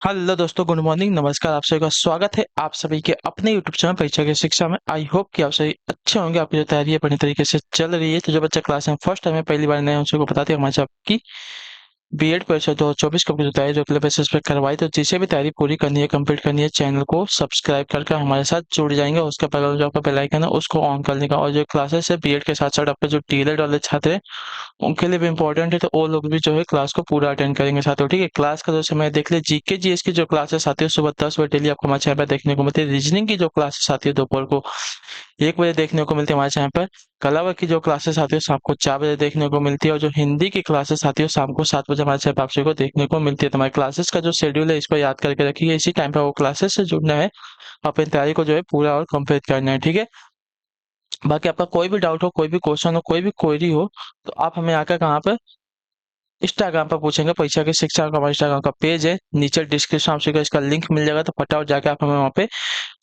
Hello दोस्तों, good morning, नमस्कार। आप सभी का स्वागत है आप सभी के अपने यूट्यूब चैनल परीक्षा की शिक्षा में। आई होप कि आप सभी अच्छे होंगे। आपकी जो तैयारी है बढ़िया तरीके से चल रही है। तो जो बच्चा क्लास में फर्स्ट टाइम है, पहली बार नए हैं, उन सबको बताते हैं हमारे आपकी बीएड परीक्षा 2024 की जो तैयारी रेगुलर बेसिस पे करवाई। तो जिसे भी तैयारी पूरी करनी है, कंप्लीट करनी है, चैनल को सब्सक्राइब करके हमारे साथ जुड़ जाएंगे। उसके बगल जो आपका बेल आइकन है उसको ऑन करने का। और जो क्लासेस है बीएड के साथ साथ आपके जो डीएलएड वाले छात्र हैं उनके लिए भी इंपॉर्टेंट है, तो वो लोग भी जो है क्लास को पूरा अटेंड करेंगे साथियों। ठीक है, क्लास का जो समय देख ले, जीके जीएस की जो क्लासेस आती है सुबह 10 बजे डेली आपको हमारे चैनल पर देखने को मिलती है। रीजनिंग की जो क्लासेस आती है दोपहर को 1 बजे देखने को मिलती है हमारे चैनल पर। कला की जो क्लासेस आती है शाम को 4 बजे देखने को मिलती है। और जो हिंदी की क्लासेस आती है शाम को 7 बजे हमारे चैनल पर आप सभी को देखने को मिलती है। तो हमारे क्लासेस का जो शेड्यूल है इसको याद करके रखिए, इसी टाइम पर वो क्लासेस से जुड़ना है, अपनी तैयारी को जो है पूरा और कंप्लीट करना है। ठीक है, बाकी आपका कोई भी डाउट हो, कोई भी क्वेश्चन हो, कोई भी क्वेरी हो, तो आप हमें आकर कहाँ पर इंस्टाग्राम पर पूछेंगे। परीक्षा की शिक्षा का हमारा इंस्टाग्राम का पेज है, नीचे डिस्क्रिप्शन आपसे इसका लिंक मिल जाएगा। तो फटाफट जाके आप हमें वहाँ पे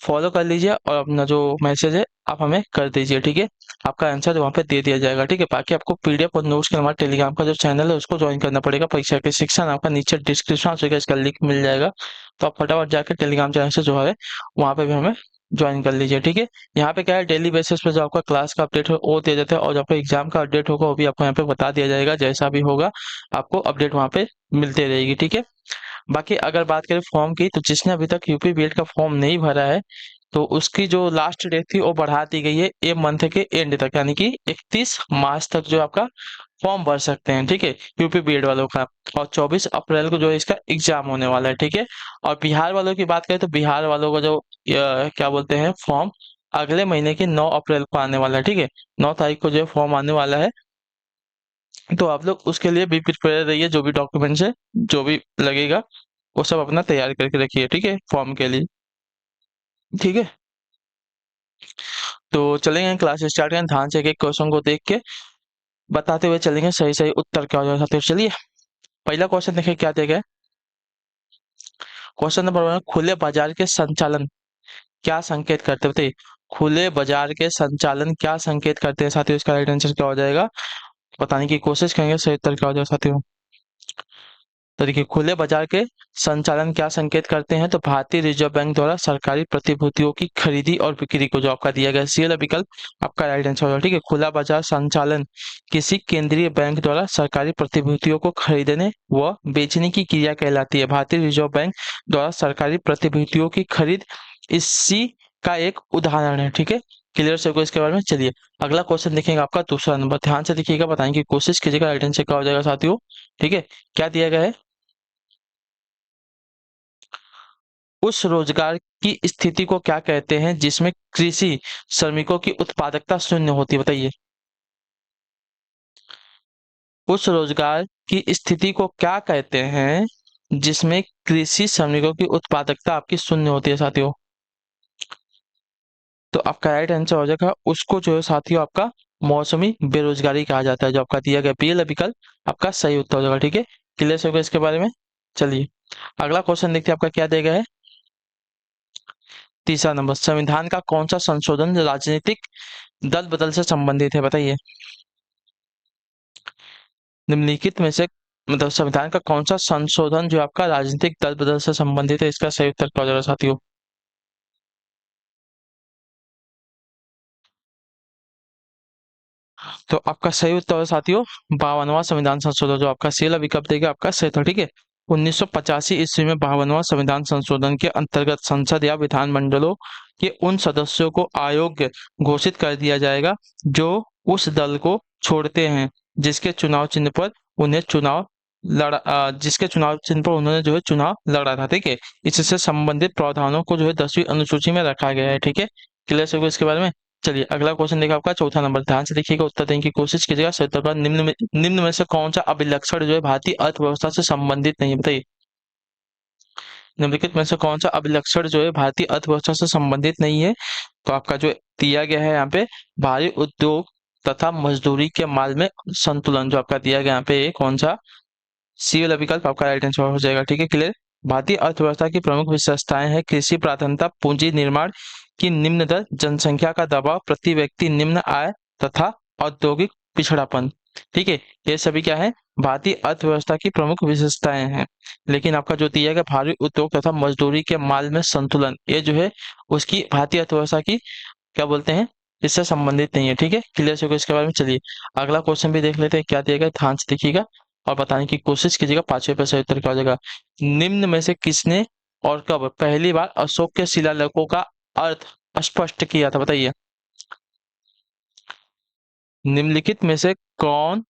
फॉलो कर लीजिए और अपना जो मैसेज है आप हमें कर दीजिए। ठीक है, आपका आंसर वहाँ पे दे दिया जाएगा। ठीक है, बाकी आपको पीडीएफ और नोट्स के लिए हमारे टेलीग्राम का जो चैनल है उसको ज्वाइन करना पड़ेगा। परीक्षा की शिक्षा नाम का नीचे डिस्क्रिप्शन आपसे इसका लिंक मिल जाएगा। तो आप फटाफट जाके टेलीग्राम चैनल से जो है वहाँ पे भी हमें ज्वाइन कर लीजिए। ठीक है, यहाँ पे क्या है, डेली बेसिस पे जो आपका क्लास का अपडेट हो वो दिया जाता है, और जो आपका एग्जाम का अपडेट होगा वो भी आपको यहाँ पे बता दिया जाएगा। जैसा भी होगा आपको अपडेट वहाँ पे मिलते रहेगी। ठीक है, बाकी अगर बात करें फॉर्म की, तो जिसने अभी तक यूपी बीएड का फॉर्म नहीं भरा है तो उसकी जो लास्ट डेट थी वो बढ़ा दी गई है ये मंथ के एंड तक, यानी कि 31 मार्च तक जो आपका फॉर्म भर सकते हैं। ठीक है, यूपी बीएड वालों का। और 24 अप्रैल को जो है इसका एग्जाम होने वाला है। ठीक है, और बिहार वालों की बात करें तो बिहार वालों का जो क्या बोलते हैं फॉर्म अगले महीने की 9 अप्रैल को आने वाला है। ठीक है, 9 तारीख को जो है फॉर्म आने वाला है। तो आप लोग उसके लिए भी प्रिपेयर रहिए, जो भी डॉक्यूमेंट्स है, जो भी लगेगा वो सब अपना तैयार करके रखिए। ठीक है, फॉर्म के लिए। ठीक है, तो चलेंगे क्लास स्टार्ट करें, ध्यान से एक एक क्वेश्चन को देख के बताते हुए चलेंगे, सही सही उत्तर क्या हो जाएगा साथियों। चलिए, पहला क्वेश्चन देखिए क्या दिया गया है। क्वेश्चन नंबर 1, खुले बाजार के संचालन क्या संकेत करते हैं, बताइए। खुले बाजार के संचालन क्या संकेत करते हैं साथियों, इसका राइट आंसर क्या हो जाएगा बताने की कोशिश करेंगे, सही उत्तर क्या हो जाएगा साथियों। तो देखिए, खुले बाजार के संचालन क्या संकेत करते हैं, तो भारतीय रिजर्व बैंक द्वारा सरकारी प्रतिभूतियों की खरीदी और बिक्री को जो आपका दिया गया सी वाला विकल्प आपका राइट आंसर होगा। ठीक है, खुला बाजार संचालन किसी केंद्रीय बैंक द्वारा सरकारी प्रतिभूतियों को खरीदने व बेचने की क्रिया कहलाती है। भारतीय रिजर्व बैंक द्वारा सरकारी प्रतिभूतियों की खरीद इसी का एक उदाहरण है। ठीक है, क्लियर सबको इसके बारे में। चलिए, अगला क्वेश्चन देखेंगे आपका दूसरा नंबर, ध्यान से देखिएगा, बताने की कोशिश कीजिएगा, राइट आंसर क्या हो जाएगा साथियों। ठीक है, क्या दिया गया है, उस रोजगार की स्थिति को क्या कहते हैं जिसमें कृषि श्रमिकों की उत्पादकता शून्य होती है, बताइए। उस रोजगार की स्थिति को क्या कहते हैं जिसमें कृषि श्रमिकों की उत्पादकता आपकी शून्य होती है साथियों। तो आपका राइट आंसर हो जाएगा, उसको जो है साथियों आपका मौसमी बेरोजगारी कहा जाता है। जो आपका दिया गया बी विकल्प आपका सही उत्तर हो जाएगा। ठीक है, क्लियर होगा इसके बारे में। चलिए, अगला क्वेश्चन देखते हैं आपका क्या दिया गया है। तीसरा नंबर, संविधान का कौन सा संशोधन राजनीतिक दल बदल से संबंधित है, बताइए। निम्नलिखित में से मतलब संविधान का कौन सा संशोधन जो आपका राजनीतिक दल बदल से संबंधित है, इसका सही उत्तर क्या हो जाएगा साथियों। तो आपका सही उत्तर है साथियों 52वां संविधान संशोधन, जो आपका सी वाला विकल्प देगा आपका सही उत्तर। ठीक है, 1985 ईस्वी में 52वां संविधान संशोधन के अंतर्गत संसद या विधानमंडलों के उन सदस्यों को अयोग्य घोषित कर दिया जाएगा जो उस दल को छोड़ते हैं जिसके चुनाव चिन्ह पर उन्हें चुनाव जिसके चुनाव चिन्ह पर उन्होंने जो है चुनाव लड़ा था। ठीक है, इससे संबंधित प्रावधानों को जो है 10वीं अनुसूची में रखा गया है। ठीक है, क्लियर है इसके बारे में। चलिए, अगला क्वेश्चन देखा आपका चौथा नंबर, ध्यान से देखिएगा, उत्तर देने की कोशिश कीजिएगा। सही उत्तर निम्न में से कौन सा अभिलक्षण जो है भारतीय अर्थव्यवस्था से संबंधित नहीं है, बताइए। निम्नलिखित में से कौन सा अभिलक्षण जो है भारतीय अर्थव्यवस्था से संबंधित नहीं है, तो आपका जो दिया गया है यहाँ पे भारी उद्योग तथा मजदूरी के माल में संतुलन, जो आपका दिया गया यहाँ पे कौन सा सी वाला विकल्प आपका राइट आंसर हो जाएगा। ठीक है, क्लियर। भारतीय अर्थव्यवस्था की प्रमुख विशेषताएं हैं कृषि प्राथमिकता, पूंजी निर्माण की निम्न दर, जनसंख्या का दबाव, प्रति व्यक्ति निम्न आय तथा औद्योगिक पिछड़ापन। ठीक है, ये सभी क्या है, भारतीय अर्थव्यवस्था की प्रमुख विशेषताएं हैं। लेकिन आपका जो दिया गया भारी उद्योग तथा मजदूरी के माल में संतुलन, ये जो है उसकी भारतीय अर्थव्यवस्था की क्या बोलते हैं, इससे संबंधित नहीं है। ठीक है, क्लियर से इसके बारे में। चलिए अगला क्वेश्चन भी देख लेते हैं, क्या दिया गया ध्यान से देखिएगा और बताने की कोशिश कीजिएगा। 5वें पे सही उत्तर क्या हो जाएगा। निम्न में से किसने और कब पहली बार अशोक के शिलालेखों का अर्थ स्पष्ट किया था, बताइए। निम्नलिखित में से कौन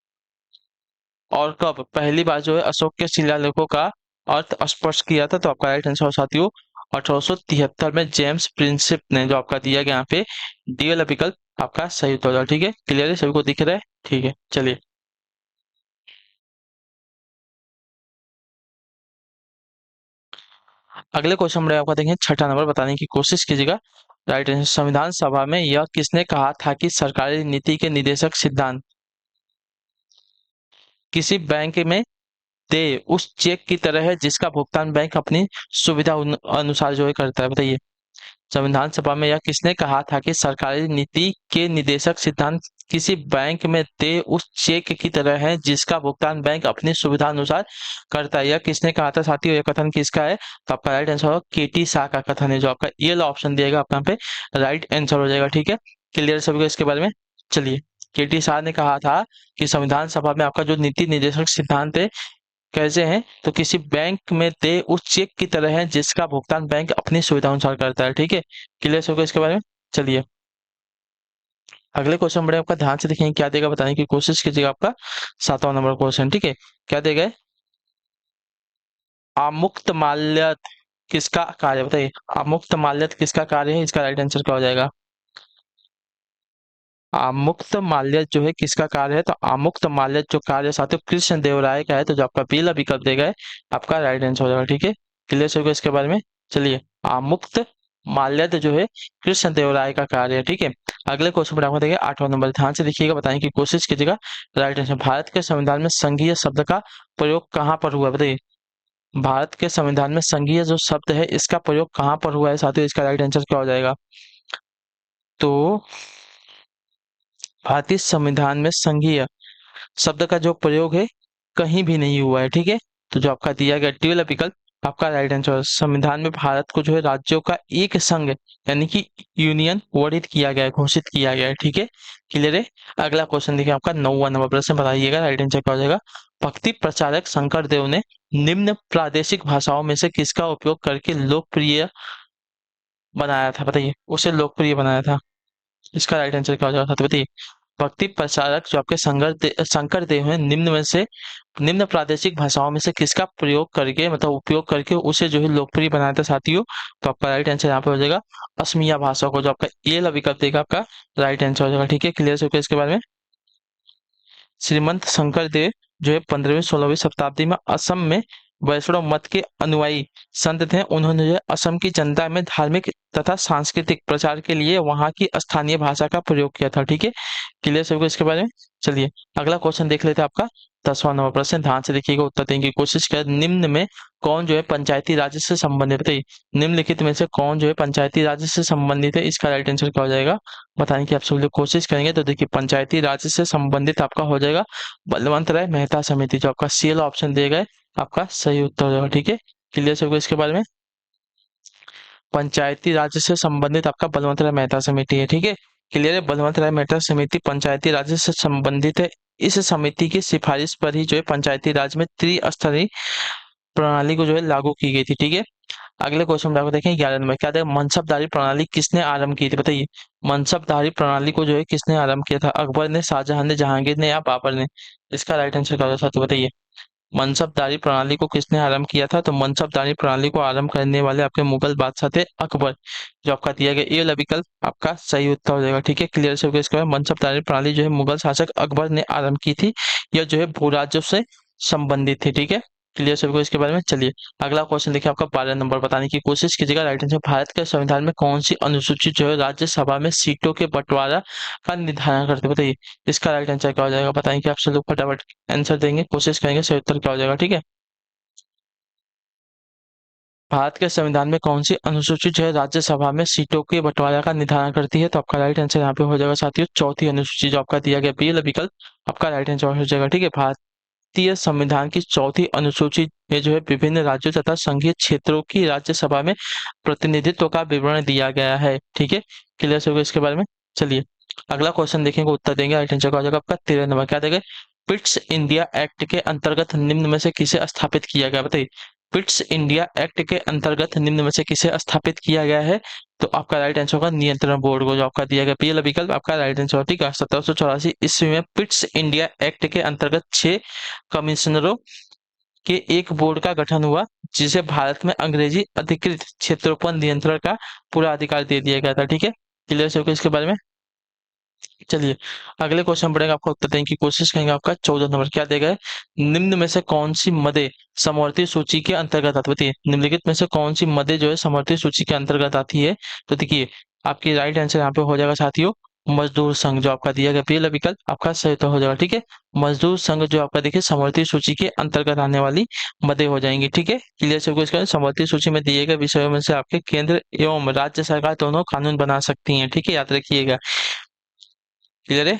और कब पहली बार जो है अशोक के शिलालेखों का अर्थ स्पष्ट किया था, तो आपका राइट आंसर साथियों 1873 में जेम्स प्रिंसिप ने, जो आपका दिया गया यहाँ पे डी वाला विकल्प आपका सही उत्तर होगा। ठीक है, क्लियर है, सभी को दिख रहा है। ठीक है, चलिए अगले क्वेश्चन में आपका देखें, छठा नंबर बताने की कोशिश कीजिएगा। राइट आंसर, संविधान सभा में यह किसने कहा था कि सरकारी नीति के निदेशक सिद्धांत किसी बैंक में दे उस चेक की तरह है जिसका भुगतान बैंक अपनी सुविधा अनुसार जो है करता है, बताइए। संविधान सभा में यह किसने कहा था कि सरकारी नीति के निदेशक सिद्धांत किसी बैंक में दे उस चेक की तरह है जिसका भुगतान बैंक अपनी सुविधा अनुसार करता है। यह किसने कहा था साथियों, यह कथन किसका है, तो आपका राइट आंसर होगा केटी शाह का कथन है। जो आपका ये वाला ऑप्शन दिएगा आपका यहाँ पे राइट आंसर हो जाएगा। ठीक है, क्लियर सभी को इसके बारे में। चलिए, केटी शाह ने कहा था कि संविधान सभा में आपका जो नीति निर्देशक सिद्धांत है कैसे हैं, तो किसी बैंक में दे उस चेक की तरह है जिसका भुगतान बैंक अपनी सुविधा अनुसार करता है। ठीक है, क्लियर होगा इसके बारे में। चलिए अगले क्वेश्चन बड़े आपका ध्यान से देखेंगे, क्या देगा बताने की कोशिश कीजिएगा। आपका 7वां नंबर क्वेश्चन, ठीक है, क्या देगा है? आमुक्त माल्यत किसका कार्य, बताइए। आमुक्त माल्यत किसका कार्य है, इसका राइट आंसर क्या हो जाएगा। आमुक्त माल्यत जो है किसका कार्य है, तो आमुक्त माल्यत जो कार्य साथियों कृष्ण देव राय का है। तो जो आपका पीला विकल्प देगा है आपका राइट आंसर हो जाएगा। ठीक है, क्लियर होगा इसके बारे में। चलिए आमुक्त माल्यत जो है कृष्ण देव राय का कार्य है। ठीक है, अगले क्वेश्चन पर आपको देखिए 8वां नंबर, ध्यान से देखिएगा, बताने की कोशिश कीजिएगा। राइट आंसर, भारत के संविधान में संघीय शब्द का प्रयोग कहाँ पर हुआ है, बताइए। भारत के संविधान में संघीय जो शब्द है इसका प्रयोग कहाँ पर हुआ है साथियों, इसका राइट आंसर क्या हो जाएगा। तो भारतीय संविधान में संघीय शब्द का जो प्रयोग है कहीं भी नहीं हुआ है। ठीक है, तो जो आपका दिया गया डी वाला विकल्प आपका राइट आंसर है। संविधान में भारत को जो है राज्यों का एक संघ यानी कि यूनियन वर्णित किया गया है, घोषित किया गया है। ठीक है, क्लियर है। अगला क्वेश्चन देखिए आपका 9वां नंबर प्रश्न, बताइएगा राइट आंसर क्या हो जाएगा। भक्ति प्रचारक शंकर देव ने निम्न प्रादेशिक भाषाओं में से किसका उपयोग करके लोकप्रिय बनाया था, बताइए। उसे लोकप्रिय बनाया था, इसका राइट आंसर क्या हो जाएगा, तो बताइए। भक्ति प्रचारक जो आपके शंकर देव हैं, निम्न में से निम्न प्रादेशिक भाषाओं में से किसका प्रयोग करके मतलब उपयोग करके उसे जो है लोकप्रिय बनाया था साथियों, तो आपका राइट आंसर यहाँ पे हो जाएगा असमिया भाषा को। जो आपका ये वाला विकल्प देगा आपका राइट आंसर हो जाएगा। ठीक है, क्लियर हो गया इसके बारे में। श्रीमंत शंकरदेव जो है 15वीं 16वीं शताब्दी में असम में वैष्णव मत के अनुयायी संत थे। उन्होंने जो है असम की जनता में धार्मिक तथा सांस्कृतिक प्रचार के लिए वहां की स्थानीय भाषा का प्रयोग किया था। ठीक है, क्लियर सबको इसके बारे में। चलिए अगला क्वेश्चन देख लेते हैं आपका 10वां नंबर प्रश्न, ध्यान से देखिएगा, उत्तर देने की कोशिश करें। निम्न में कौन जो है पंचायती राज से संबंधित, बताइए। निम्नलिखित में से कौन जो है पंचायती राज से संबंधित है, इसका राइट आंसर क्या हो जाएगा बताने की आप सब लोग कोशिश करेंगे। तो देखिए पंचायती राज से संबंधित आपका हो जाएगा बलवंत राय मेहता समिति। जो आपका सी वाला ऑप्शन दिया गया है आपका सही उत्तर हो जाएगा। ठीक है, क्लियर सबको इसके बारे में। पंचायती राज से संबंधित आपका बलवंत राय मेहता समिति है। ठीक है, क्लियर है, बलवंत राय मेहता समिति पंचायती राज से संबंधित है। इस समिति की सिफारिश पर ही जो है पंचायती राज में त्रिस्तरीय प्रणाली को जो है लागू की गई थी। ठीक है, अगले क्वेश्चन में आपको देखें 11 नंबर, क्या था मनसबदारी प्रणाली किसने आरंभ की थी, बताइए। मनसबदारी प्रणाली को जो है किसने आरंभ किया था, अकबर ने, शाहजहां ने, जहांगीर ने या बाबर ने, इसका राइट आंसर क्या होगा साथियों, बताइए। मनसबदारी प्रणाली को किसने आरंभ किया था, तो मनसबदारी प्रणाली को आरंभ करने वाले आपके मुगल बादशाह थे अकबर। जो आपका दिया गया ये वाला विकल्प आपका सही उत्तर हो जाएगा। ठीक है, क्लियर से हो गया इसके बाद। मनसबदारी प्रणाली जो है मुगल शासक अकबर ने आरंभ की थी, यह जो है भू राज्यों से संबंधित थी। ठीक है, क्लियर सभी को इसके बारे में। चलिए अगला क्वेश्चन देखिए आपका 12 नंबर, बताने की कोशिश कीजिएगा। राइट आंसर, भारत के संविधान में कौन सी अनुसूची जो है राज्यसभा में सीटों के बंटवारा का निर्धारण करते हैं, बताइए। इसका राइट आंसर क्या हो जाएगा बताएं कि आप सब लोग फटाफट आंसर देंगे, कोशिश करेंगे, सही उत्तर क्या हो जाएगा। ठीक है, भारत के संविधान में कौन सी अनुसूची जो है राज्यसभा में सीटों के बंटवारा का निर्धारण करती है? तो आपका राइट आंसर यहाँ पे हो जाएगा साथियों चौथी अनुसूची जो आपका दिया गया बी वाला विकल्प आपका राइट आंसर हो जाएगा। ठीक है, भारतीय संविधान की चौथी अनुसूची में जो है विभिन्न राज्यों तथा संघीय क्षेत्रों की राज्यसभा में प्रतिनिधित्व का विवरण दिया गया है। ठीक है, क्लियर होगा इसके बारे में। चलिए अगला क्वेश्चन देखेंगे, उत्तर देंगे। राइट आंसर का हो जाएगा आपका 13 नंबर। क्या देंगे? पिट्स इंडिया एक्ट के अंतर्गत निम्न में से किसे स्थापित किया गया? बताइए। पिट्स इंडिया एक्ट के अंतर्गत निम्न में से किसे स्थापित किया गया है? तो आपका राइट आंसर होगा नियंत्रण बोर्ड को, जो आपका दिया गया पी वाला विकल्प आपका राइट आंसर। ठीक है, 1784 ईस्वी में पिट्स इंडिया एक्ट के अंतर्गत 6 कमिश्नरों के एक बोर्ड का गठन हुआ, जिसे भारत में अंग्रेजी अधिकृत क्षेत्रों पर नियंत्रण का पूरा अधिकार दे दिया गया था। ठीक है, क्लियर हो इसके बारे में। चलिए अगले क्वेश्चन पढ़ेंगे, आपका उत्तर देने की कोशिश करेंगे। आपका 14 नंबर क्या देगा है? निम्न में से कौन सी मदे समवर्ती सूची के अंतर्गत आती है? निम्नलिखित में से कौन सी मदे जो है समवर्ती सूची के अंतर्गत आती है? तो देखिए आपकी राइट आंसर यहाँ पे हो जाएगा साथियों मजदूर संघ, जो आपका दिया गया पहला विकल्प आपका सही तो हो जाएगा। ठीक है, मजदूर संघ जो आपका देखिए समवर्ती सूची के अंतर्गत आने वाली मदे हो जाएंगी। ठीक है, क्लियर सबको इसका समवर्ती सूची में दिए गए विषयों में से आपके केंद्र एवं राज्य सरकार दोनों कानून बना सकती हैं। ठीक है, याद रखिएगा। क्लियर है।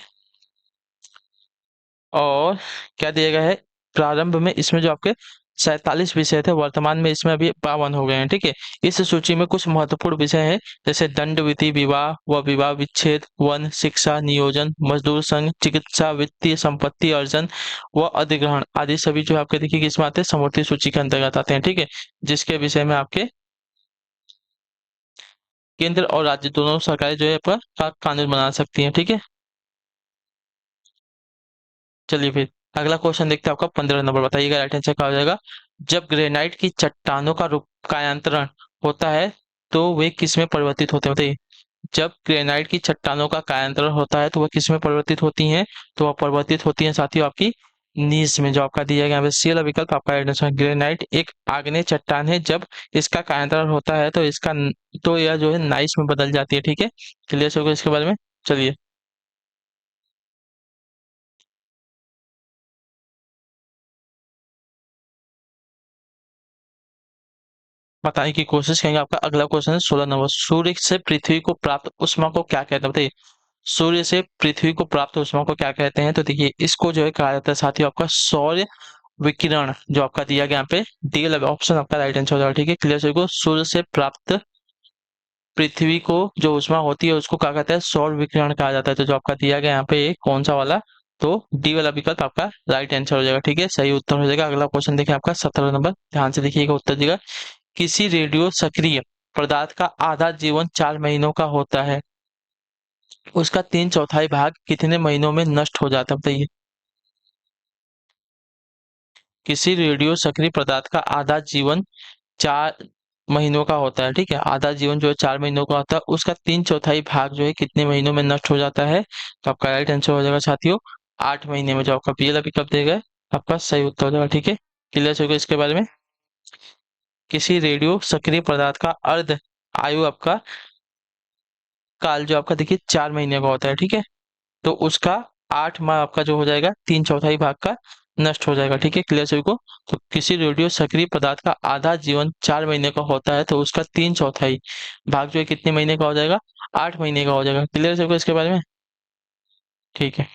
और क्या दिया गया है? प्रारंभ में इसमें जो आपके 47 विषय थे, वर्तमान में इसमें अभी 52 हो गए हैं। ठीक है, इस सूची में कुछ महत्वपूर्ण विषय हैं, जैसे दंड विधि, विवाह व विवाह विच्छेद, वन, शिक्षा, नियोजन, मजदूर संघ, चिकित्सा, वित्तीय संपत्ति अर्जन व अधिग्रहण आदि सभी जो आपके देखिए किसमें आते हैं? समवर्ती सूची के अंतर्गत आते हैं। ठीक है, जिसके विषय में आपके केंद्र और राज्य दोनों सरकारें जो है आपका कानून बना सकती हैं। ठीक है, चलिए फिर अगला क्वेश्चन देखते हैं। आपका 15 नंबर बताइएगा, राइट आंसर क्या हो जाएगा? जब ग्रेनाइट की चट्टानों का कायांतरण होता है तो वे किस में परिवर्तित होते हैं? बताइए। जब ग्रेनाइट की चट्टानों का कायांतरण होता है तो वह किस में परिवर्तित होती हैं? तो वह परिवर्तित होती हैं साथियों आपकी नीस में, जो आपका दिया गया है सी वाला विकल्प आपका राइट आंसर। ग्रेनाइट एक आग्नेय चट्टान है, जब इसका कायांतरण होता है तो तो यह जो है नाइस में बदल जाती है। ठीक है, क्लियर होगा इसके बारे में। चलिए बताने की कोशिश करेंगे। आपका अगला क्वेश्चन है 16 नंबर। सूर्य से पृथ्वी को प्राप्त ऊष्मा को क्या कहते हैं? बताइए। सूर्य से पृथ्वी को प्राप्त ऊष्मा को क्या कहते हैं? तो देखिए इसको जो है कहा जाता है साथियों आपका सौर विकिरण, जो आपका दिया गया यहाँ पे डी ऑप्शन आपका राइट आंसर हो जाएगा। ठीक है, क्लियर सभी को। सूर्य से प्राप्त पृथ्वी को जो ऊष्मा होती है उसको क्या कहते हैं? सौर विकिरण कहा जाता है। तो जो आपका दिया गया यहाँ पे कौन सा वाला? तो डी वाला विकल्प आपका राइट आंसर हो जाएगा। ठीक है, सही उत्तर हो जाएगा। अगला क्वेश्चन देखिए आपका 17 नंबर, ध्यान से देखिएगा उत्तर दिएगा। किसी रेडियो सक्रिय पदार्थ का आधा जीवन 4 महीनों का होता है, उसका 3/4 भाग कितने महीनों में नष्ट हो जाता है? बताइए। किसी रेडियो सक्रिय पदार्थ का आधा जीवन 4 महीनों का होता है। ठीक है, आधा जीवन जो है 4 महीनों का होता है, उसका 3/4 भाग जो है कितने महीनों में नष्ट हो जाता है? तो आपका राइट आंसर हो जाएगा साथियों 8 महीने में, जो आपका बी वाला विकल्प देगा आपका सही उत्तर हो जाएगा। ठीक है, क्लियर होगा इसके बारे में। किसी रेडियो सक्रिय पदार्थ का अर्ध आयु आपका काल जो आपका देखिए 4 महीने का होता है। ठीक है, तो उसका 8 माह आपका जो हो जाएगा 3/4 भाग का नष्ट हो जाएगा। ठीक है, क्लियर सभी को। तो किसी रेडियो सक्रिय पदार्थ का आधा जीवन 4 महीने का होता है तो उसका 3/4 भाग जो है कितने महीने का हो जाएगा? 8 महीने का हो जाएगा। क्लियर सभी को इसके बारे में। ठीक है।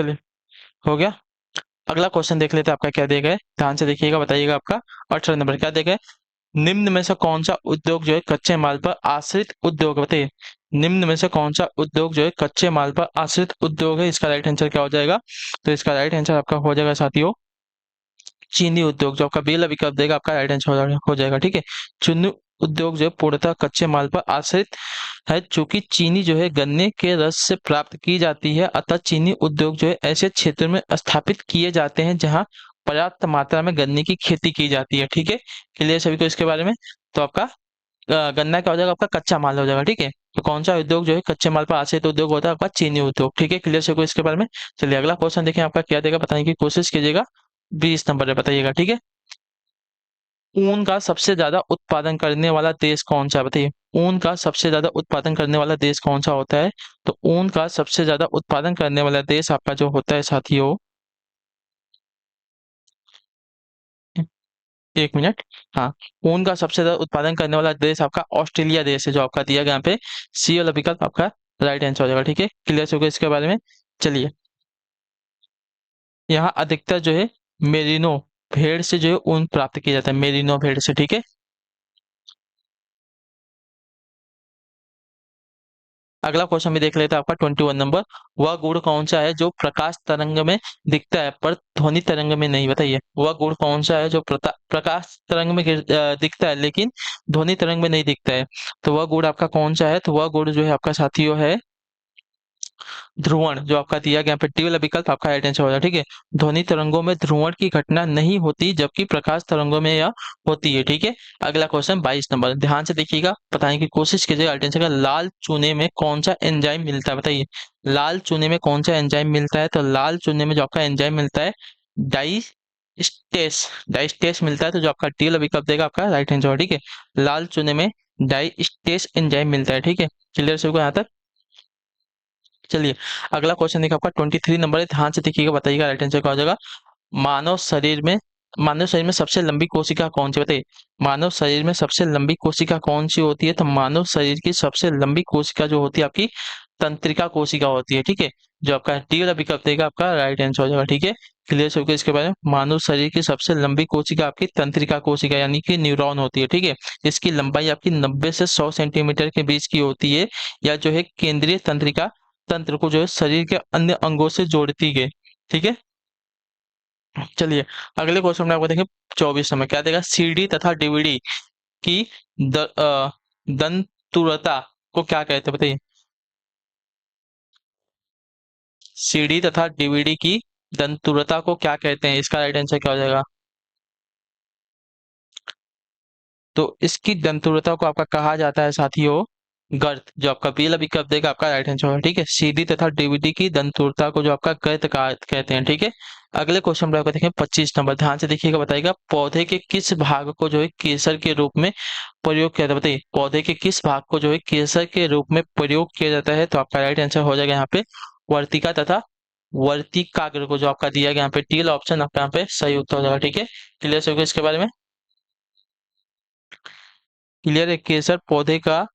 चलिए, हो गया। अगला क्वेश्चन देख लेते हैं आपका क्या दिया गया है, ध्यान से देखिएगा, बताइएगा आपका 18 नंबर क्या दिया गया है। निम्न में से कौन सा उद्योग जो है कच्चे माल पर आश्रित उद्योग है? बताइए, निम्न में से कौन सा उद्योग जो है कच्चे माल पर आश्रित उद्योग है? इसका राइट आंसर क्या हो जाएगा? तो इसका राइट आंसर आपका हो जाएगा साथियों चीनी उद्योग। जो आपका बेला विकल्प देगा आपका राइट आंसर हो जाएगा, ठीक है। चीनी उद्योग जो है पूर्णतः कच्चे माल पर आश्रित है, चूंकि चीनी जो है गन्ने के रस से प्राप्त की जाती है, अतः चीनी उद्योग जो है ऐसे क्षेत्र में स्थापित किए जाते हैं जहां पर्याप्त मात्रा में गन्ने की खेती की जाती है, ठीक है। क्लियर सभी को इसके बारे में? तो आपका गन्ना क्या हो जाएगा? आपका कच्चा माल हो जाएगा, ठीक है। तो कौन सा उद्योग जो है कच्चे माल पर आश्रित उद्योग होता है? आपका चीनी उद्योग, ठीक है। क्लियर सभी को इसके बारे में? चलिए अगला क्वेश्चन देखें आपका क्या देगा, बताने की कोशिश कीजिएगा। 20 नंबर है, बताइएगा, ठीक है। ऊन का सबसे ज्यादा उत्पादन करने वाला देश कौन सा है? बताइए, ऊन का सबसे ज्यादा उत्पादन करने वाला देश कौन सा होता है? तो ऊन का सबसे ज्यादा उत्पादन करने वाला देश आपका जो होता है साथियों, एक मिनट, हाँ, ऊन का सबसे ज्यादा उत्पादन करने वाला देश आपका ऑस्ट्रेलिया देश है, जो आपका दिया गया यहाँ पे सी वाला विकल्प आपका राइट आंसर हो जाएगा, ठीक है। क्लियर हो गया इसके बारे में? चलिए, यहाँ अधिकतर जो है मेरिनो भेड़ से जो है ऊन प्राप्त किया जाता है, मेरिनो भेड़ से, ठीक है। अगला क्वेश्चन भी देख लेते हैं आपका 21 नंबर। वह गुण कौन सा है जो प्रकाश तरंग में दिखता है पर ध्वनि तरंग में नहीं? बताइए, वह गुण कौन सा है जो प्रकाश तरंग में दिखता है लेकिन ध्वनि तरंग में नहीं दिखता है? तो वह गुण आपका कौन सा है? तो वह गुण जो है आपका साथियों है ध्रुवण। जो आपका दिया गया यहाँ पे डी वाला विकल्प आपका राइट आंसर हो जाएगा, ठीक है। ध्वनि तरंगों में ध्रुवण की घटना नहीं होती जबकि प्रकाश तरंगों में यह होती है, ठीक है। अगला क्वेश्चन 22 नंबर, ध्यान से देखिएगा, बताने की कोशिश कीजिएगा। राइट आंसर का लाल चूने में कौन सा एंजाइम मिलता है? बताइए, लाल चूने में कौन सा एंजाइम मिलता है? तो लाल चूने में जो आपका एंजाइम मिलता है डाइस्टेस, डाइस्टेस मिलता है। तो जो आपका डी वाला विकल्प देगा आपका राइट आंसर, ठीक है। लाल चूने में डाइस्टेस एंजाइम मिलता है, ठीक है। क्लियर सबको यहाँ तक? चलिए अगला क्वेश्चन देखिए आपका 23 नंबर है, ध्यान से देखिएगा, बताइएगा राइट आंसर क्या हो जाएगा। मानव शरीर में मानव शरीर में सबसे लंबी कोशिका कौन सी? बताइए, मानव शरीर में सबसे लंबी कोशिका कौन सी होती है? तो मानव शरीर की सबसे लंबी कोशिका जो होती है आपकी तंत्रिका कोशिका होती है, ठीक है। जो आपका डी वाला विकल्प देगा आपका राइट आंसर हो जाएगा, ठीक है। क्लियर हो गया इसके बारे में? मानव शरीर की सबसे लंबी कोशिका आपकी तंत्रिका कोशिका यानी कि न्यूरॉन होती है, ठीक है। इसकी लंबाई आपकी 90 से 100 सेंटीमीटर के बीच की होती है, या जो है केंद्रीय तंत्रिका तंत्र को जो है शरीर के अन्य अंगों से जोड़ती है, ठीक है। चलिए अगले क्वेश्चन में आपको देखें 24 नंबर क्या देगा। सीडी तथा डीवीडी की दंतुरता को क्या कहते हैं? बताइए, सीडी तथा डीवीडी की दंतुरता को क्या कहते हैं? इसका राइट आंसर क्या हो जाएगा? तो इसकी दंतुरता को आपका कहा जाता है साथियों गर्त। जो आपका बी विकल्प देगा आपका राइट आंसर होगा, ठीक है। सीडी तथा डीवीडी की दंतुरता को जो आपका गर्त कहते हैं, ठीक है। अगले क्वेश्चन में आपको देखें 25 नंबर, ध्यान से देखिएगा, बताइएगा पौधे के किस भाग को जो है केसर के रूप में प्रयोग किया जाता है? बताइए, पौधे के किस भाग को जो है केसर के रूप में प्रयोग किया जाता है? तो आपका राइट आंसर हो जाएगा यहाँ पे वर्तिका तथा वर्तिकाग्र को, जो आपका दिया गया यहाँ पे टी ऑप्शन आपका यहाँ पे सही उत्तर हो जाएगा, ठीक है। क्लियर हो गया इसके बारे में? क्लियर है, केसर पौधे का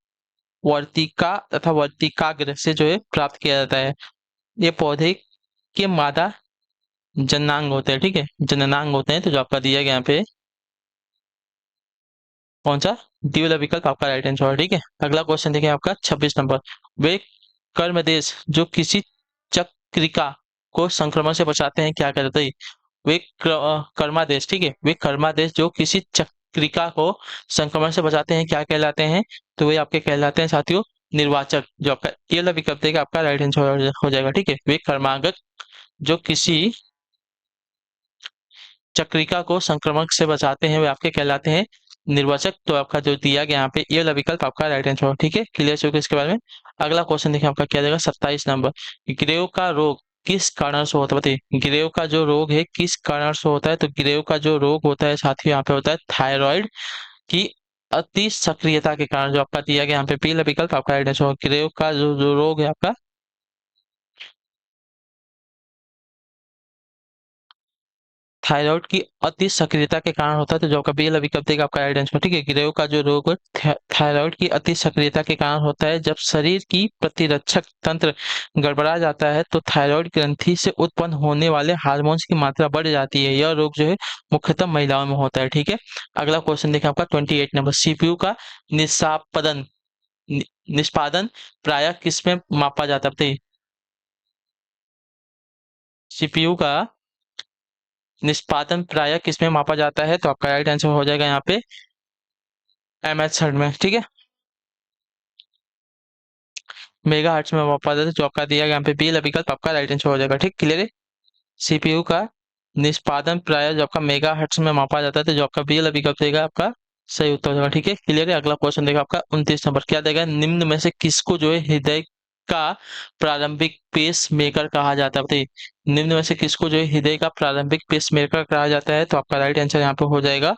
वर्तिका तथा वर्तिकाग्र से जो है प्राप्त किया जाता है। ये पौधे के मादा जननांग होते हैं, ठीक है, जननांग होते हैं। तो जो आपका दिया गया यहाँ पे कौन सा डी वाला विकल्प आपका राइट आंसर है, ठीक है। अगला क्वेश्चन देखिए आपका 26 नंबर। वे कर्मदेश जो किसी चक्रिका को संक्रमण से बचाते हैं क्या कहते हैं? वे कर्मादेश, ठीक है, वे कर्मादेश जो किसी चक्रिका को संक्रमण से बचाते हैं क्या कहलाते हैं? तो वे आपके कहलाते हैं साथियों निर्वाचक। जो आपका ये वाला विकल्प देगा आपका राइट आंसर हो जाएगा, ठीक है। वे कर्मागत जो किसी चक्रिका को संक्रमण से बचाते हैं वे आपके कहलाते हैं निर्वाचक। तो आपका जो दिया गया यहाँ पे ये वाला विकल्प आपका राइट आंसर, ठीक है। क्लियर हो गया इसके बारे में? अगला क्वेश्चन देखिए आपका क्या देगा 27 नंबर। ग्रेव का रोग किस कारण से होता है? बताइए, ग्रेव का जो रोग है किस कारण से होता है? तो ग्रेव का जो रोग होता है साथियों यहाँ पे होता है थायराइड की अति सक्रियता के कारण। जो आपका दिया गया यहाँ पे पहला विकल्प आपका राइट आंसर, ग्रेव का जो रोग है आपका थायराइड की अति सक्रियता के कारण होता है, तो जो आपका बी वाला विकल्प देगा आपका राइट आंसर। ठीक है, ग्रेव का जो रोग थायराइड की अति सक्रियता के कारण होता है। जब शरीर की प्रतिरक्षक तंत्र गड़बड़ा जाता है तो थायराइड ग्रंथि से उत्पन्न होने वाले हार्मोन्स की मात्रा बढ़ जाती है। यह रोग जो है मुख्यतः महिलाओं में होता है। ठीक है, अगला क्वेश्चन देखें आपका 28 नंबर। सीपीयू का निष्पादन निष्पादन प्रायः किसमें मापा जाता है, बताइए। सीपीयू का निष्पादन प्रायः किसमें मापा जाता है, तो आपका राइट आंसर हो जाएगा यहाँ पे एमएच में। ठीक है, मेगा हर्ट्ज में मापा जाता है, जो आपका दिया गया यहाँ पे बी वाला विकल्प आपका राइट आंसर हो जाएगा। ठीक, क्लियर है। सीपीयू का निष्पादन प्रायः जो आपका मेगा हर्ट्ज में मापा जाता है, तो जो आपका बी वाला विकल्प देगा आपका सही उत्तर हो जाएगा। ठीक है, क्लियर है। अगला क्वेश्चन देगा आपका 29 नंबर। क्या देगा, निम्न में से किसको जो है हृदय का प्रारंभिक पेस मेकर कहा जाता है, बताइए। निम्न में से किसको जो है हृदय का प्रारंभिक पेस मेकर कहा जाता है, तो आपका राइट आंसर यहाँ पे हो जाएगा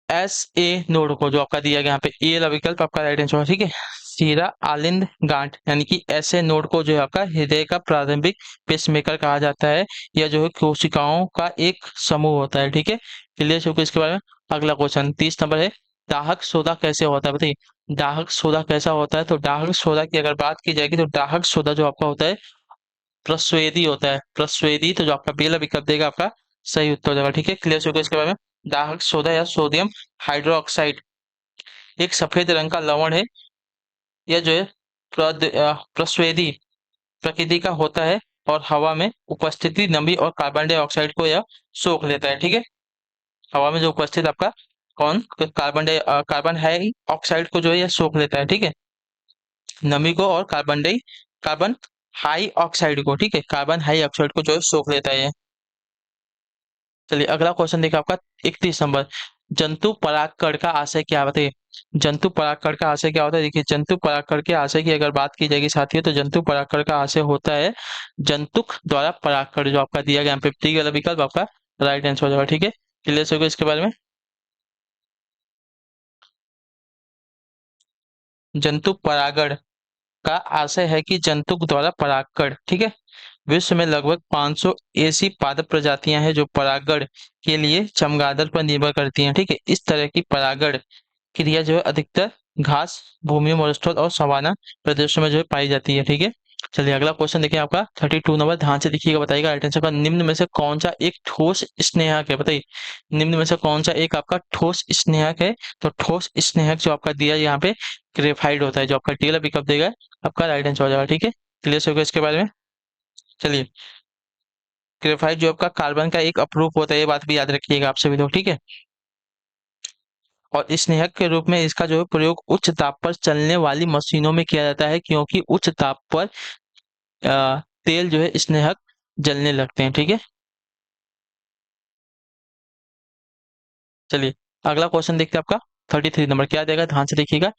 एस ए नोड को, जो आपका दिया गया यहाँ पे ए वाला विकल्प आपका राइट आंसर है। ठीक है, सीरा आलिंद गांठ यानी कि ऐसे नोड को जो है आपका हृदय का प्रारंभिक पेसमेकर कहा जाता है। यह जो है कोशिकाओं का एक समूह होता है। ठीक है, क्लियर हो गया इसके बारे में। अगला क्वेश्चन 30 नंबर है। दाहक सोदा कैसे होता है, बताइए। दाहक सोदा कैसा होता है, तो दाहक सोदा की अगर बात की जाएगी तो दाहक सोदा जो आपका होता है प्रस्वेदी होता है। प्रस्वेदी, तो जो आपका पहला विकल्प देगा आपका सही उत्तर देगा। ठीक है, क्लियर हो गया इसके बारे में। दाहक सोडा या सोडियम हाइड्रोक्साइड एक सफेद रंग का लवण है। यह जो है प्रस्वेदी प्रकृति का होता है और हवा में उपस्थिति नमी और कार्बन डाइऑक्साइड को यह सोख लेता है। ठीक है, हवा में जो उपस्थित आपका कौन कार्बन डाई ऑक्साइड को जो है यह सोख लेता है। ठीक है, नमी को और कार्बन हाई ऑक्साइड को। ठीक है, कार्बन हाई ऑक्साइड को जो है सोख लेता है। चलिए अगला क्वेश्चन देखिए आपका 31 नंबर। जंतु परागकण का आशय क्या बताइए। जंतु परागकण का आशय क्या होता है, देखिए जंतु परागकण के आशय की अगर बात की जाएगी साथियों, तो जंतु परागकण का आशय होता है जंतुक द्वारा परागकण, जो आपका दिया गया यहाँ पे डी वाला विकल्प आपका राइट आंसर हो जाएगा। ठीक है, क्लियर हो गया इसके बारे में। जंतु परागण का आशय है कि जंतुक द्वारा परागकण। ठीक है, विश्व में लगभग 500 ऐसी पादप प्रजातियां हैं जो परागण के लिए चमगादड़ पर निर्भर करती हैं। ठीक है, इस तरह की परागण क्रिया जो है अधिकतर घास भूमि मरुस्थल और सवाना प्रदेशों में जो है पाई जाती है। ठीक है, चलिए अगला क्वेश्चन देखिए आपका 32 नंबर। ध्यान से देखिएगा, बताइएगा राइट आंसर का। निम्न में से कौन सा एक ठोस स्नेहक है, बताइए। निम्न में से कौन सा एक आपका ठोस स्नेहक है, तो ठोस स्नेहक जो आपका दिया है यहाँ पे ग्रेफाइड होता है, जो आपका डी वाला विकल्प देगा आपका राइट आंसर हो जाएगा। ठीक है, क्लियर हो गया इसके बारे में। चलिए, ग्रेफाइट जो आपका कार्बन का एक अपरूप होता है, ये बात भी याद रखिएगा आप सभी लोग। ठीक है, और स्नेहक के रूप में इसका जो है प्रयोग उच्च ताप पर चलने वाली मशीनों में किया जाता है, क्योंकि उच्च ताप पर तेल जो है स्नेहक जलने लगते हैं। ठीक है, चलिए अगला क्वेश्चन देखते हैं आपका 33 नंबर। क्या देगा, ध्यान से देखिएगा।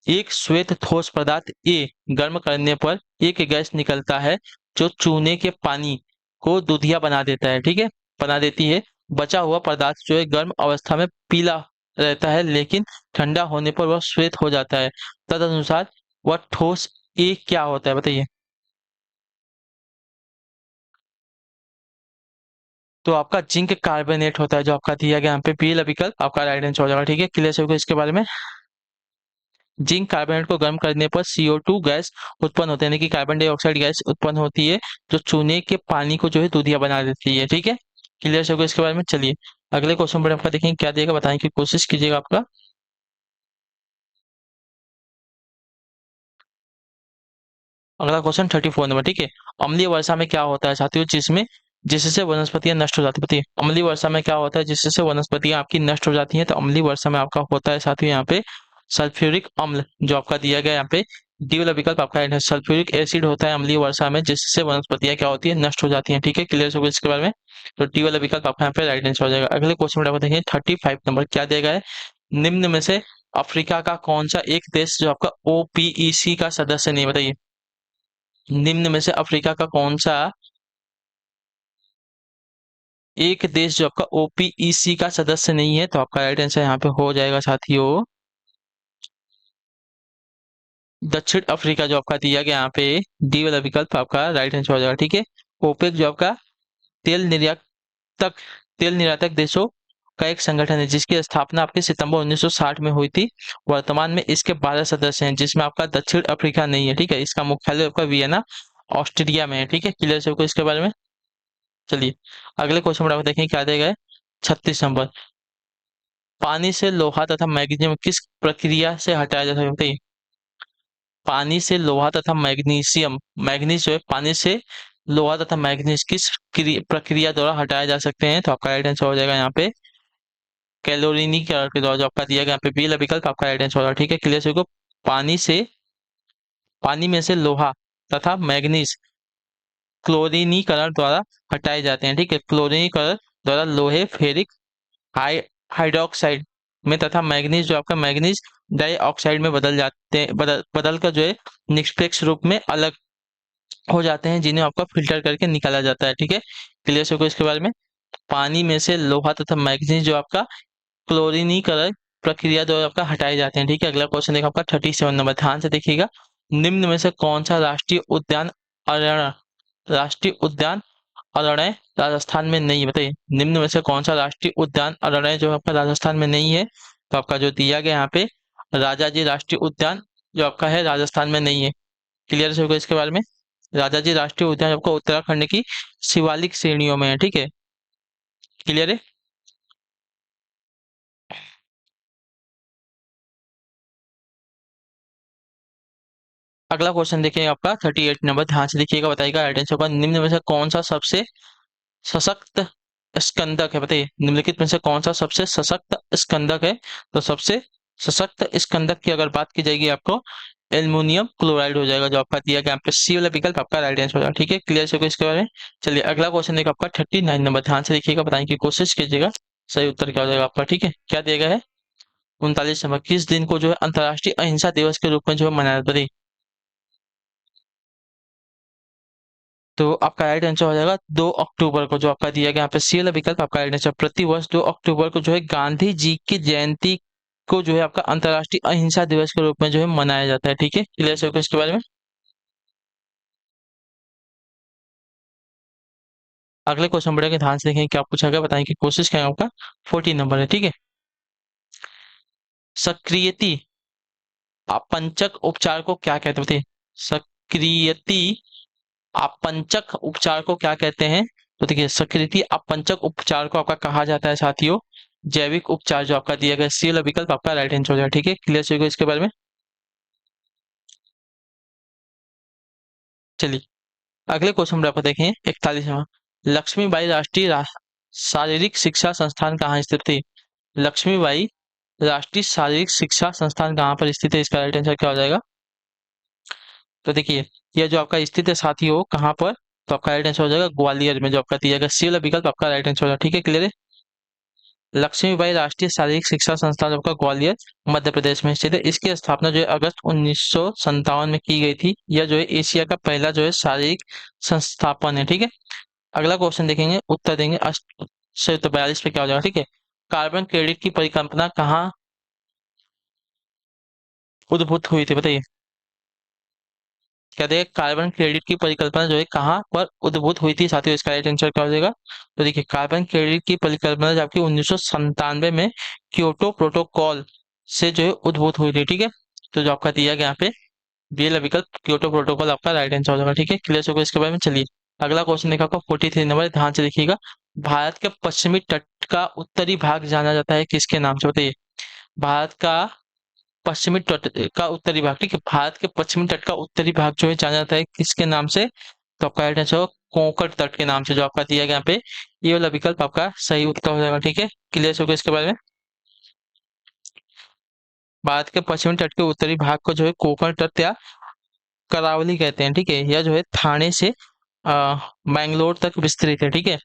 एक श्वेत ठोस पदार्थ ए गर्म करने पर एक गैस निकलता है जो चूने के पानी को दूधिया बना देता है। ठीक है, बना देती है। बचा हुआ पदार्थ जो है गर्म अवस्था में पीला रहता है, लेकिन ठंडा होने पर वह श्वेत हो जाता है। तदनुसार वह ठोस ए क्या होता है, बताइए। तो आपका जिंक कार्बोनेट होता है, जो आपका दिया गया यहाँ पे बी वाला विकल्प आपका राइट आंसर हो जाएगा। ठीक है, क्लियर होगा इसके बारे में। जिंक कार्बोनेट को गर्म करने पर CO2 गैस उत्पन्न होती है, यानी कि कार्बन डाइऑक्साइड गैस उत्पन्न होती है, जो चूने के पानी को जो है दूधिया बना देती है। ठीक है, क्लियर होगा इसके बारे में। चलिए अगले क्वेश्चन पर आपका देखेंगे क्या देगा, बताने की कोशिश कीजिएगा आपका। अगला क्वेश्चन 34 नंबर। ठीक है, अम्लीय वर्षा में क्या होता है साथियों, जिसमें जिससे वनस्पतियां नष्ट हो जाती है, बताइए। अम्लीय वर्षा में क्या होता है जिससे वनस्पतियां आपकी नष्ट हो जाती हैं, तो अम्लीय वर्षा में आपका होता है साथियों यहाँ पे सल्फ्यूरिक अम्ल, जो आपका दिया गया यहाँ पे डी वाला विकल्प आपका है। सल्फ्यूरिक एसिड होता है अम्लीय वर्षा में, जिससे वनस्पतियां क्या होती है, नष्ट हो जाती हैं। ठीक है, क्लियर हो गया इसके बारे में। तो डी वाला विकल्प आपका यहाँ पे राइट आंसर हो जाएगा। अगले क्वेश्चन में आप देखेंगे 35 नंबर। क्या दिया गया है, निम्न में से अफ्रीका का कौन सा एक देश जो आपका OPEC का सदस्य नहीं, बताइए। निम्न में से अफ्रीका का कौन सा एक देश जो आपका OPEC का सदस्य नहीं है, तो आपका राइट आंसर यहाँ पे हो जाएगा साथियों दक्षिण अफ्रीका, जो आपका दिया गया यहाँ पे डी वाला विकल्प आपका राइट आंसर हो जाएगा। ठीक है, ओपेक जो आपका तेल निर्यातक तेल निर्यातक देशों का एक संगठन है जिसकी स्थापना आपके सितंबर 1960 में हुई थी। वर्तमान में इसके 12 सदस्य हैं जिसमें आपका दक्षिण अफ्रीका नहीं है। ठीक है, इसका मुख्यालय आपका वियना ऑस्ट्रिया में है। ठीक है, क्लियर है सबको इसके बारे में। चलिए अगले क्वेश्चन पर आप देखें क्या दिया गया है। 36 नंबर, पानी से लोहा तथा मैग्नीशियम किस प्रक्रिया से हटाया जा सकता है? पानी से लोहा तथा मैग्नीशियम, मैग्नीज जो है पानी से लोहा तथा मैग्नीज किस प्रक्रिया द्वारा हटाए जा सकते हैं? तो आपका राइट आंसर हो जाएगा यहाँ पे कैलोरीनीकरण के द्वारा, जो आपका दिया गया यहाँ पे बी वाला विकल्प आपका राइट आंसर होगा। ठीक है, क्लियर से को पानी से पानी में से लोहा तथा मैग्नीज क्लोरीनीकरण द्वारा हटाए जाते हैं। ठीक है, क्लोरीनीकरण द्वारा लोहे फेरिक हाइड्रोक्साइड में तथा मैग्नीज जो आपका मैग्नीज डाइऑक्साइड में बदल जाते हैं, बदल कर जो है निष्पक्ष रूप में अलग हो जाते हैं, जिन्हें आपका फिल्टर करके निकाला जाता है। ठीक है, क्लियर से को इसके बारे में। पानी में से लोहा तथा मैग्नीज जो आपका क्लोरीनीकरण प्रक्रिया द्वारा आपका हटाए जाते हैं। ठीक है, अगला क्वेश्चन देखो आपका 37 नंबर, ध्यान से देखिएगा। निम्न में से कौन सा राष्ट्रीय उद्यान अरण्य राजस्थान में नहीं है? बताइए, निम्न में से कौन सा राष्ट्रीय उद्यान अरण्य जो आपका राजस्थान में नहीं है? तो आपका जो दिया गया यहाँ पे राजा जी राष्ट्रीय उद्यान जो आपका है राजस्थान में नहीं है। क्लियर होगा इसके बारे में। राजा जी राष्ट्रीय उद्यान आपका उत्तराखंड की शिवालिक श्रेणियों में है। ठीक है, क्लियर है। अगला क्वेश्चन देखिए आपका 38 नंबर, ध्यान से देखिएगा, बताइएगा राइट आंसर होगा। निम्न में से कौन सा सबसे सशक्त स्कंदक है? बताइए, निम्नलिखित में से कौन सा सबसे सशक्त स्कंदक है? तो सबसे सशक्त स्कंदक की अगर बात की जाएगी आपको एल्युमिनियम क्लोराइड हो जाएगा, जो आपका दिया गया यहाँ पे सी वाला विकल्प आपका राइट आंसर होगा। ठीक है, क्लियर से इसके बारे में। चलिए अगला क्वेश्चन देखिए आपका 39 नंबर, ध्यान से देखिएगा, बताने की कोशिश कीजिएगा सही उत्तर क्या हो जाएगा आपका। ठीक है, क्या दिया गया है 39 नंबर, किस दिन को जो है अंतर्राष्ट्रीय अहिंसा दिवस के रूप में जो है मनाया जाता है? तो आपका राइट आंसर हो जाएगा 2 अक्टूबर को, जो आपका दिया गया यहाँ पे सी वाला विकल्प आपका राइट आंसर। प्रतिवर्ष 2 अक्टूबर को जो है गांधी जी की जयंती को जो है आपका अंतर्राष्ट्रीय अहिंसा दिवस के रूप में जो है मनाया जाता है। ठीक है, क्लियर से होगा इसके बारे में। अगले क्वेश्चन बढ़ेगा, ध्यान से देखें क्या पूछा गया, बताने की कोशिश करेंगे आपका 14 नंबर है। ठीक है, सक्रियति अपंचक उपचार को क्या कहते हैं? बताइए, सक्रियति अपंचक उपचार को क्या कहते हैं? तो देखिए, सक्रियति अपंचक उपचार को आपका कहा जाता है साथियों जैविक उपचार, जो आपका दिया गया सी वाला विकल्प आपका राइट आंसर हो जाएगा। ठीक है, क्लियर से होगा इसके बारे में। चलिए अगले क्वेश्चन पर आप देखें 41वां, लक्ष्मीबाई शारीरिक शिक्षा संस्थान कहाँ स्थित थी? लक्ष्मीबाई राष्ट्रीय शारीरिक शिक्षा संस्थान कहाँ पर स्थित है? इसका राइट आंसर क्या हो जाएगा? तो देखिए, यह जो आपका स्थित है साथी हो कहाँ पर, तो आपका राइट आंसर हो जाएगा ग्वालियर में, जो आपका दिया गया सी वाला विकल्प आपका राइट आंसर हो जाएगा। ठीक है, क्लियर है। लक्ष्मीबाई राष्ट्रीय शारीरिक शिक्षा संस्थान आपका ग्वालियर मध्य प्रदेश में स्थित है। इसकी स्थापना जो है अगस्त 1957 में की गई थी। यह जो है एशिया का पहला जो है शारीरिक संस्थापन है। ठीक है, अगला क्वेश्चन देखेंगे, उत्तर देंगे अष्ट से उत्तर 42 पे क्या हो जाएगा। ठीक है, कार्बन क्रेडिट की परिकल्पना कहाँ उद्भूत हुई थी? बताइए, कहते हैं कार्बन क्रेडिट की परिकल्पना जो है कहाँ पर उद्भूत हुई थी साथियों? इसका राइट आंसर क्या हो जाएगा? तो देखिए, कार्बन क्रेडिट की परिकल्पना जो आपकी 1997 में क्योटो प्रोटोकॉल से जो है उद्भूत हुई थी। ठीक है, तो जो आपका दिया गया यहाँ पे बी वाला विकल्प क्योटो प्रोटोकॉल आपका राइट आंसर हो जाएगा। ठीक है, क्लियर होगा इसके बारे में। चलिए अगला क्वेश्चन देखा आपका 43 नंबर, ध्यान से देखिएगा। भारत के पश्चिमी तट का उत्तरी भाग जाना जाता है किसके नाम से? बताइए, भारत का पश्चिमी तट का उत्तरी भाग, ठीक है, भारत के पश्चिमी तट का उत्तरी भाग जो है जाना जाता है किसके नाम से? तो आपका राइट आंसर होगा कोंकण तट के नाम से, जो आपका दिया गया यहाँ पे ये वाला विकल्प आपका सही उत्तर हो जाएगा। ठीक है, क्लियर होगा इसके बारे में। भारत के पश्चिमी तट के उत्तरी भाग को जो है कोंकण तट या करावली कहते हैं। ठीक है, यह जो है थाने से बैंगलोर तक विस्तृत है। ठीक है,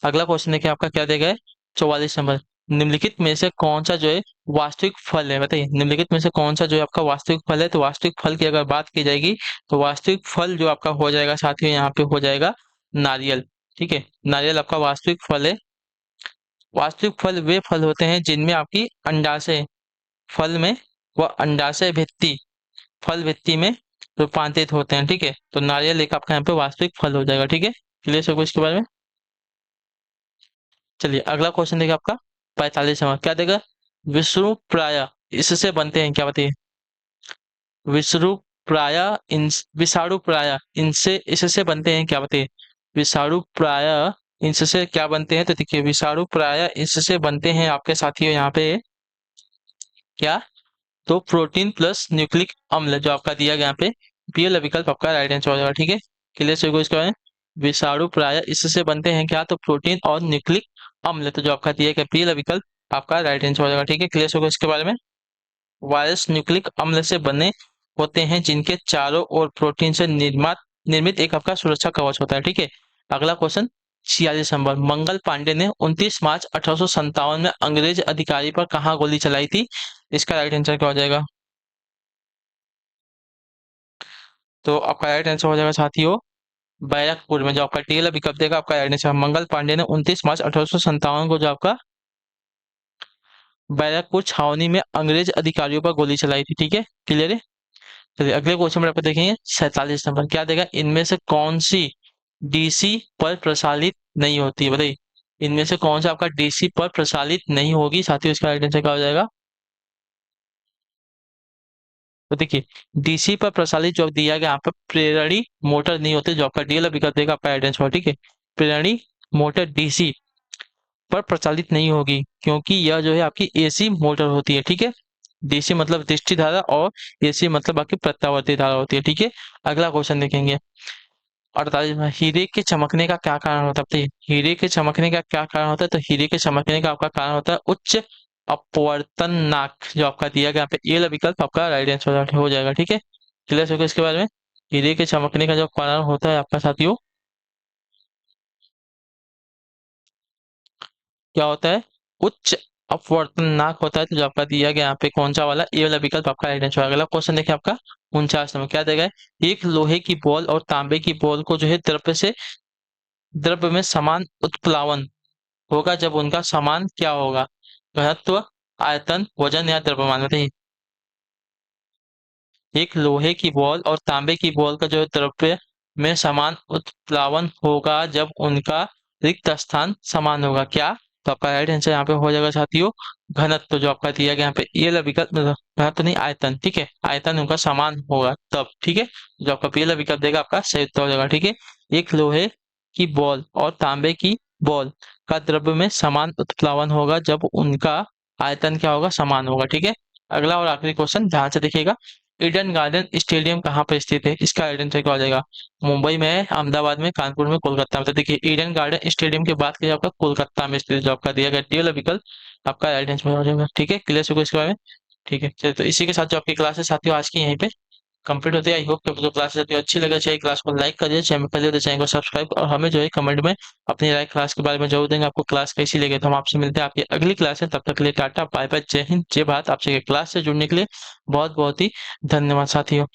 अगला क्वेश्चन देखिए आपका क्या देगा है 44 नंबर, निम्नलिखित में से कौन सा जो है वास्तविक फल है? बताइए, निम्नलिखित में से कौन सा जो है आपका वास्तविक फल है? तो वास्तविक फल की अगर बात की जाएगी तो वास्तविक फल जो आपका हो जाएगा साथियों यहाँ पे हो जाएगा नारियल। ठीक है, नारियल आपका वास्तविक फल है। वास्तविक फल वे फल होते हैं जिनमें आपकी अंडाशय फल में व अंडाशय भित्ति फल भित्ति में रूपांतरित होते हैं, ठीक है। तो नारियल एक आपका यहाँ पे वास्तविक फल हो जाएगा, ठीक है। क्लियर सबको इसके बारे में। चलिए अगला क्वेश्चन देखिए आपका 45वां क्या देगा। विष्णु प्राय इससे बनते हैं, क्या बताइए। विष्णु प्राय इन विषाणु प्राय इनसे इससे बनते हैं, क्या बताइए। विषाणु प्राय इनसे क्या बनते हैं, तो देखिए विषाणु प्राय इससे बनते हैं आपके साथियों यहाँ पे क्या, तो प्रोटीन प्लस न्यूक्लिक अम्ल जो आपका दिया गया यहाँ पे बी वाला विकल्प आपका राइट आंसर हो जाएगा, ठीक है। क्लियर से इसके बारे में। विषाणु प्राय इससे बनते हैं क्या, तो प्रोटीन और न्यूक्लिक अम्ल, तो जो आपका दिया गया बी वाला विकल्प आपका राइट आंसर हो जाएगा, ठीक है। क्लियर से इसके बारे में। वायरस न्यूक्लिक अम्ल से बने होते हैं जिनके चारों ओर प्रोटीन से निर्मित एक आपका सुरक्षा कवच होता है, ठीक है। अगला क्वेश्चन 46 नंबर। मंगल पांडे ने 29 मार्च 1857 में अंग्रेज अधिकारी पर कहाँ गोली चलाई थी, इसका राइट आंसर क्या हो जाएगा। तो आपका राइट आंसर हो जाएगा साथियों बैरकपुर में, जो आपका डी वाला विकल्प देगा आपका राइट आंसर। मंगल पांडे ने 29 मार्च 1857 को जो आपका बैरकपुर छावनी में अंग्रेज अधिकारियों पर गोली चलाई थी, ठीक है। क्लियर है। चलिए अगले क्वेश्चन में आपको देखेंगे 47 नंबर क्या देगा। इनमें से कौन सी डीसी पर प्रसारित नहीं होती है, बताइए। इनमें से कौन सा आपका डीसी पर प्रसारित नहीं होगी साथियों, इसका राइट आंसर क्या हो जाएगा। तो देखिए डीसी पर प्रसारित जो दिया गया यहाँ पर प्रेरणी मोटर नहीं होते, जो आपका डीएल विकल्प देगा आपका राइट आंसर, ठीक है। प्रेरणी मोटर डीसी पर प्रचालित नहीं होगी क्योंकि यह जो है आपकी एसी मोटर होती है, ठीक है। डीसी मतलब दृष्टि धारा और एसी मतलब आपकी प्रत्यावर्ती धारा होती है, ठीक है। अगला क्वेश्चन देखेंगे 48 में। हीरे के चमकने का क्या कारण होता है, बताइए। हीरे के चमकने का क्या कारण होता है, तो हीरे के चमकने का आपका कारण होता है उच्च अपवर्तनांक, जो आपका दिया गया यहाँ पे ए वाला विकल्प आपका राइट आंसर हो जाएगा, ठीक है। क्लियर हो गया इसके बारे में। हीरे के चमकने का जो कारण होता है आपका साथियों क्या होता है, उच्च अपवर्तनांक होता है, तो जो आपका दिया गया यहाँ पे कौन सा वाला ए वाला विकल्प आपका राइट आंसर। अगला क्वेश्चन देखिए आपका 49 नंबर क्या देगा। एक लोहे की बॉल और तांबे की बॉल को जो है द्रव्य में समान उत्प्लावन होगा जब उनका समान क्या होगा, घनत्व, आयतन, वजन या द्रव्यमान, बताइए। एक लोहे की बॉल और तांबे की बॉल का जो द्रव्य में समान उत्प्लावन होगा जब उनका रिक्त स्थान समान होगा, क्या। तो आपका राइट आंसर यहाँ पे हो जाएगा साथियों घनत्व, जो आपका दिया गया यहाँ पे ये वाला विकल्प घनत्व नहीं आयतन, ठीक है। आयतन उनका समान होगा तब, ठीक है। जो आपका पहला विकल्प देगा आपका सही उत्तर हो जाएगा, ठीक है। एक लोहे की बॉल और तांबे की बॉल का द्रव्य में समान उत्प्लावन होगा जब उनका आयतन क्या होगा, समान होगा, ठीक है। अगला और आखिरी क्वेश्चन ध्यान से देखिएगा। ईडन गार्डन स्टेडियम कहाँ पर स्थित है, इसका आइडेंटिटी क्या हो जाएगा। मुंबई में है, अहमदाबाद में, कानपुर में, कोलकाता में, तो देखिए ईडन गार्डन स्टेडियम की बात करिए आपका कोलकाता में स्थित, जो आपका दिया गया डी वाला विकल्प आपका आइडेंटिटी हो जाएगा, ठीक है। क्लियर हो इसके बारे में। ठीक है चलिए, तो इसी के साथ जो आपकी क्लास है साथियों आज की यहीं पे कंप्लीट होती है। आई होप कि आपको क्लास अच्छी लगे, चाहिए क्लास को लाइक करिए, चैनल पर तो चैनल को सब्सक्राइब, और हमें जो है कमेंट में अपनी राय क्लास के बारे में जरूर देंगे। आपको क्लास कैसी लगे, तो हम आपसे मिलते हैं आपकी अगली क्लास है। तब तक के लिए टाटा बाय बाय, जय हिंद जय भारत। आपसे क्लास से जुड़ने के लिए बहुत बहुत ही धन्यवाद साथियों।